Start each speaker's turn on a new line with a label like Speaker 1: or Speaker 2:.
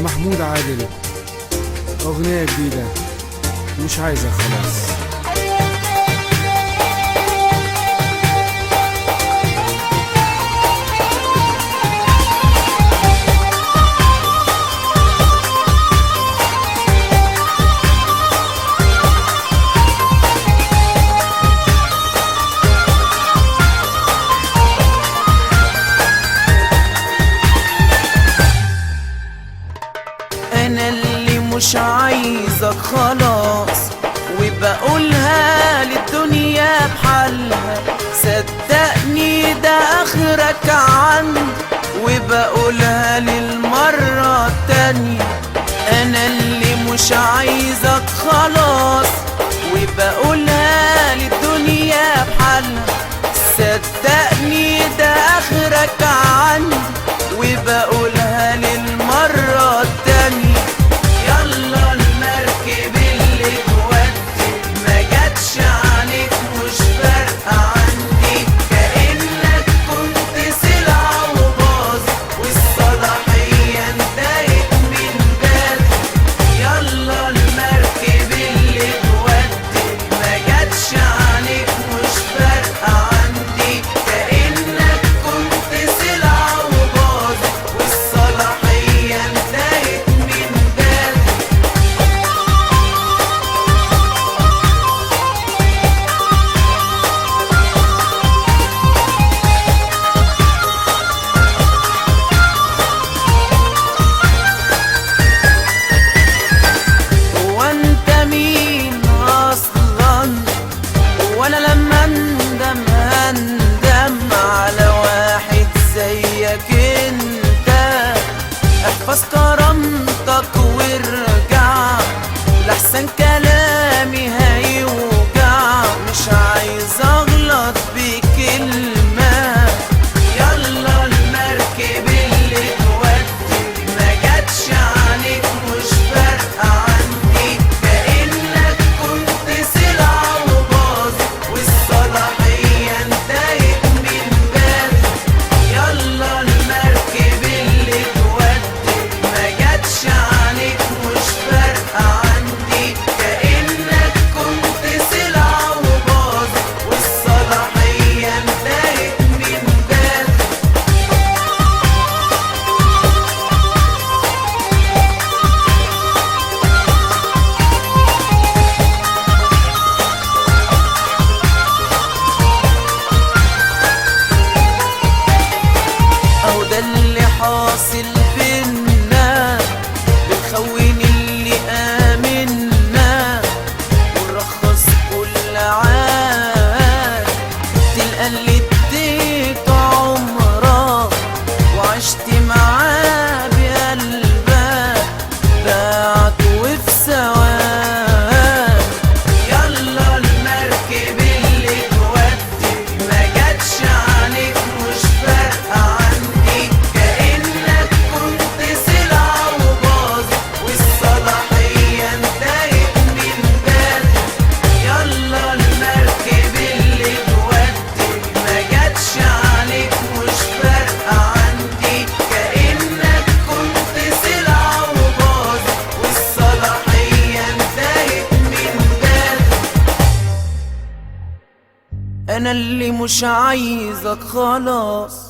Speaker 1: محمود عادل، أغنية جديدة مش عايزة خلاص.
Speaker 2: انا اللي مش عايزك خلاص، وبقولها للدنيا بحالها، صدقني ده اخرك عندي، وبقولها للمرة التانية. انا اللي مش عايزك خلاص، وبقولها للدنيا بحالها، صدقني ده اخرك عندي، وبقولها للمرة التانية. يلا المركب اللي تودي ما جاتش عليك، مش فارقة عندي، كأنك كنت سلعة وباظت، والصلاحية انتهت من بدري. يلا المركب اللي تودي ما جاتش عليك، مش فارقة عندي، كأنك كنت سلعة وباظت، والصلاحية انتهت من بدري. هو انت مين اصلا؟ وانا لما اندم هندم على واحد زيك انت. احفظ كرامتك وارجع، لحسن كلامي هيوجع، مش عايز اغلط بكلمة. يلا المركب اللي تودي ما جاتش عليك، مش فارقة عندي، كأنك كنت سلعة وباظت، والصلاحية انتهت من بدري. يلا المركب اللي تودي ما جاتش عليك، مش فارقة عندي، كأنك كنت سلعة وباظت، والصلاحية انتهت من بدري. اهو ده اللي حاصل بينا، بنخون اللي آمنا، ونرخص كل عاد، تلقى اللي اديته عمرك وعشت معاه بقلبك، باعك وفي ثواب. يلا المركب اللي تودي ما جاتش عليك، مش فارقة عندي، كأنك كنت سلعة وباظت، والصلاحية انتهت من بدري. يلا المركب اللي تودي ما جاتش عليك، مش فارقة عندي، كأنك كنت سلعة وباظت، والصلاحية انتهت من بدري. انا اللي مش عايزك خلاص،